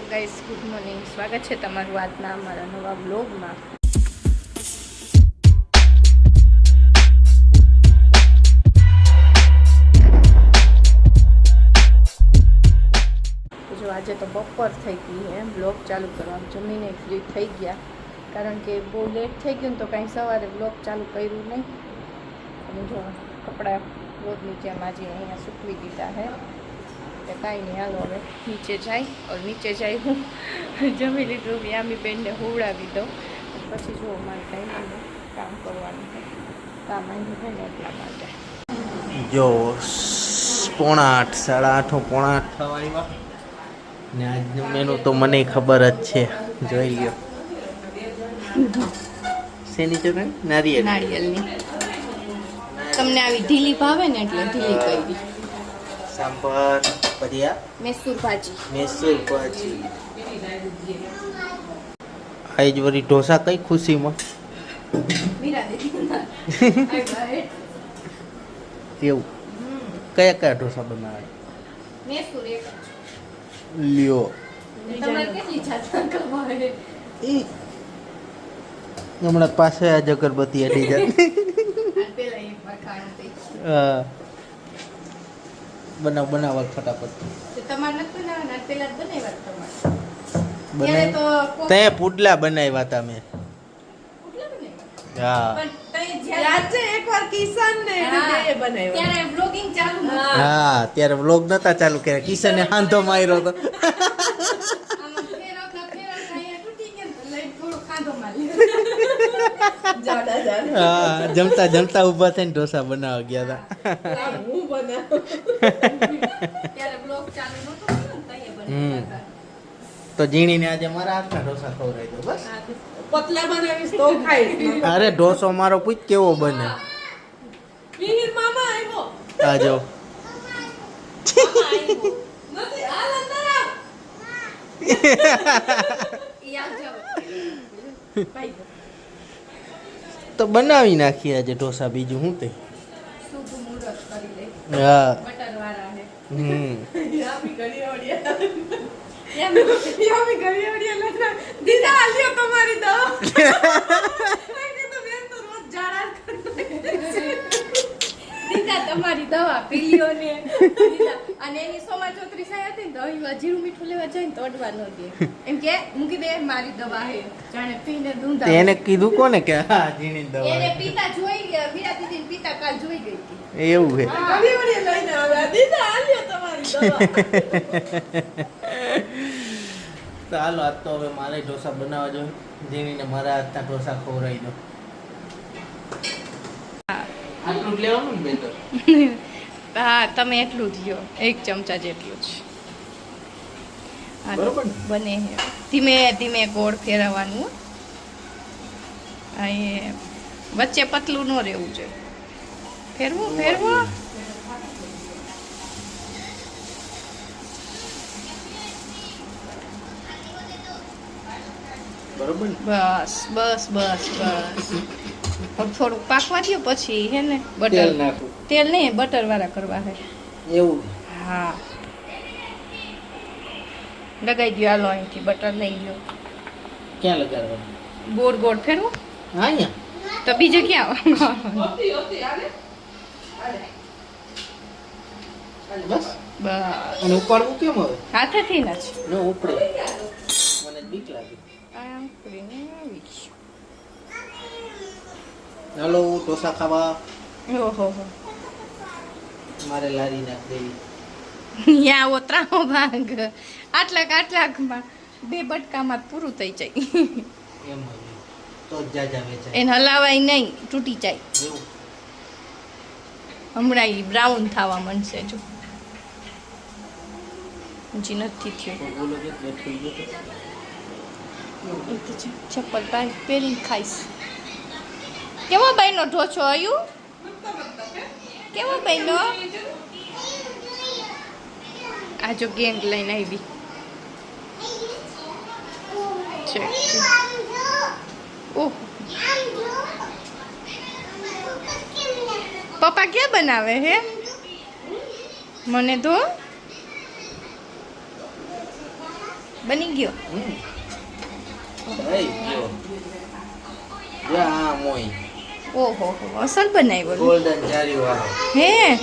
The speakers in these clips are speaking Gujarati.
ગાઈસ ગુડ મોર્નિંગ, સ્વાગત છે તમારું આજના અમારા નવા બ્લોગમાં. જો આજે તો બપોર થઈ ગઈ એમ બ્લોગ ચાલુ કરવાનું જમીને ફ્રી થઈ ગયા, કારણ કે બહુ લેટ થઈ ગયું ને તો કાંઈ સવારે બ્લોગ ચાલુ કર્યું નહીં. અને જો કપડાં રોજ નીચે માજી અહીંયા સૂકવી દીધા હે तो कहीं नहीं, हालो हमें नीचे जाए और नीचे जाए हूँ जमी लीधु यामी बेन ने हुवड़ावी दो पछी जो अमारे टाइम काम करवानुं है, काम आई है ने એટલા માટે. जो 7:30 8:30 8:30 થવા આવ્યા ને આજનું મેનુ તો મને ખબર જ છે. જોઈ લ્યો. શેની ચટણી? નારિયેળની. તમને આવી ઢીલી ભાવે ને એટલે ઢીલી કરી. सांभर बढ़िया मैसूर भाजी आज वरी डोसा कई खुशी में એવું કયા કયા ઢોસા બનાવે? मैसूर एक લ્યો તમારે કેટલી જાતના ખવાય? હમણાં પાસે આ અગરબત્તી અડી જાય. પેલા એક વાર ખાણ થઈ બનાવ ફટાફટ. તમારે નથી બનાવવાના, પેલા જ બનાવ્યા તમારે. બનાવ તે પુડલા બનાવ્યા હતા મેં. હા ત્યારે બ્લોગિંગ ચાલુ હા ત્યારે વ્લોગ નતા ચાલુ કર્યા. કિશને હાંધો માર્યો હતો. હા જમતા જમતા ઊભા થઈને ઢોસા બનાવવા ગયા હતા. તો જીણીને આજે મારા હાથના ઢોસા ખવડાવી દો બસ. પતલા બનાવીશ તો ખાઈ. અરે ઢોસો મારો પૂછ કેવો બને. વીર મામા આવ્યો. આ જો નથી હાલ અંદર આવ. તો બનાવી નાખીએ આજે ઢોસા. બીજું શું તે? હા યામી ઘડી ઓડિયા. યામી ઘડી ઓડિયા લખના. દીદા આલ્યો તમારી દવા. મેં કીધું બેન તો રોજ ઝાડા દીદા તમારી દવા પીલ્યો ને દીદા. અને એની સોમા ચોત્રી સાય હતી ને તો હવે જીરું મીઠું લેવા જાય ને તો અડવા ન દે. એમ કે મૂકી દે મારી દવા હે. જાણે પીને ધૂંધા. એને કીધું કોને કે હા જીણી દવા એને પીતા જોઈ ગયા, વીરા દીદી પીતા કાલ જોઈ ગઈ હતી. એવું છે. ઘડી ઓડિયા લઈને આવ્યા. દીદા આલ્યો તમારી દવા. તો હાલો આજ તો હવે મારે ઢોસા બનાવવા જોઈએ. જીણીને મારા હાથના ઢોસા ખવડાવી દો. આટલું જ લેવાનું ને બેટર? હા તમે એટલું જ લ્યો, 1 ચમચા જેટલું જ. બરોબર ને? બને છે. ધીમે ધીમે ગોળ ફેરવવાનું. એ વચ્ચે પતલું ન રહેવું જોઈએ. ફેરવો બરોબર ને? બસ હવે થોડુંક પાકવા દો પછી હે ને તેલ બટર. નાખું. તેલ નહીં, બટર વાળા કરવા છે. એવું હા લગાઈ દો. હાલો અહીંથી બટર લઈ લો. ક્યાં લગાડવાનું? ગોળ ફેરવો. હા અહીંયા તો બીજે ક્યાં? હોતી આલે. બસ. બસ અને ઉપાડવું કેમ હવે? હાથેથી જ. ન ઉપડે. મને બીક લાગે. આમ કરીને આવી ગયું. હાલો ઢોસા ખાવા. ઓહો મારે લારી નાખ દેવી. યા ઓતરાનો ભાગ આટલાકમાં 2 બટકામાં પૂરું થઈ જાય. એમ તો જ જાજા વેચાય. એને હલાવાય નહીં, તૂટી જાય. એવું હમણાં ઈ બ્રાઉન થવા માંડશે. જો હજી નથી થયું. બોલો કે બેઠી ગયો એ તો છે. ચપ્પલ પહેરીને ખાઈશ. કેવો બાઈનો ઢોસો આવ્યું? કેવો બાઈનો? આ જો ગેંગ લઈને આવી છે. ઓહ પપ્પા ક્યાં બનાવે હે? મને તો બની ગયો ઓહો અસલ બનાવ્યો ગોલ્ડન જારી વાળો હે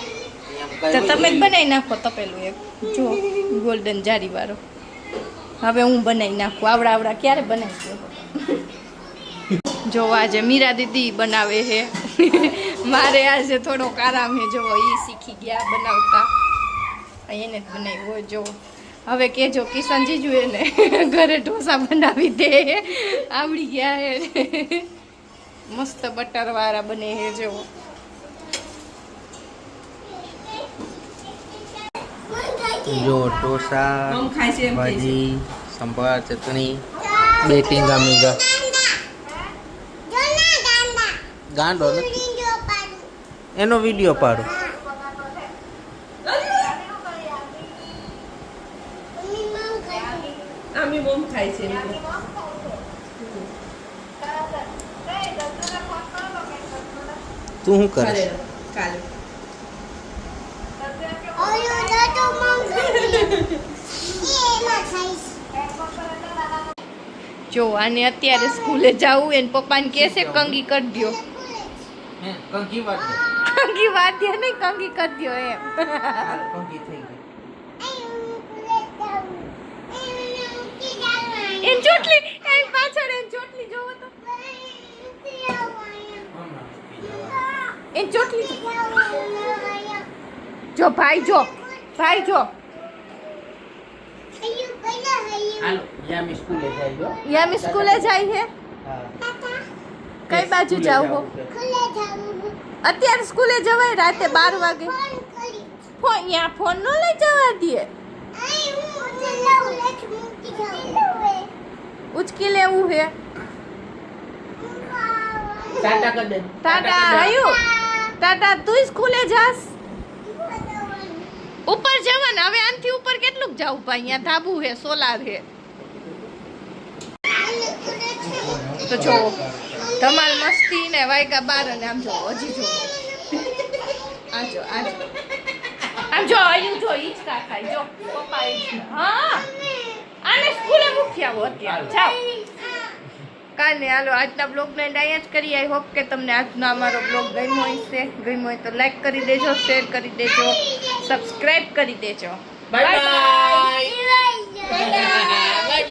તો તમે જ બનાવી નાખો તપેલું એક જો ગોલ્ડન જારી વાળો હવે હું બનાવી નાખું આવડા ક્યારે બનાવી જો આજે મીરા દીદી બનાવે છે મારે આજે થોડોક આરામ છે જો એ શીખી ગયા બનાવતા એને જ બનાવી હોય જો હવે કેજો કિશન જીજુ એને ઘરે ઢોસા બનાવી દે આવડી ગયા હે મસ્ત બટર વાળા બને હે જો જો ઢોસા મમ ખાય છે એમ કહે છે. ભાજી સંભાર ચટણી બે ટીંગા મીંગા ગાંડો નથી એનો વિડીયો પાડો આમી મમ ખાય છે એમ કહે. તું શું કરે કાલે કાલે જો આને અત્યારે સ્કૂલે જવું એને પપ્પાને કહેશે કંગી કરી દો કંગી વાદ્ય નહીં કંગી કરી દો એમ એન ચોટલી એન પાછળ એન ચોટલી જોવો તો એન ચોટલી જો ભાઈ જો યામી સ્કૂલે જાય છે કઈ બાજુ જાવ હો અત્યારે સ્કૂલે જવાય રાતે 12 વાગે ફોન નો લઈ જવા દે ઉચકી લેવું હે ટાટા આયુ ટાટા તું સ્કૂલે જાસ ઉપર જવાના હવે આનથી ઉપર કેટલું જાવ ભાઈ અહીંયા ધાબુ હે સોલાર હે તો જો ધમાલ મસ્તી ને વાયગા 12 અને આમ જો હજી જો આમ જો આયુ જો ઈચકા ખાય જો પપ્પા ઈચકા હા આને સ્કૂલે મૂકી આવો અત્યારે જાઓ કાલે હાલો આજના બ્લોગને અહીંયા જ કરી આઈ હોપ કે તમને આજનો અમારો બ્લોગ ગમ્યો હોય તો લાઈક કરી દેજો શેર કરી દેજો સબસ્ક્રાઇબ કરી દેજો બાય બાય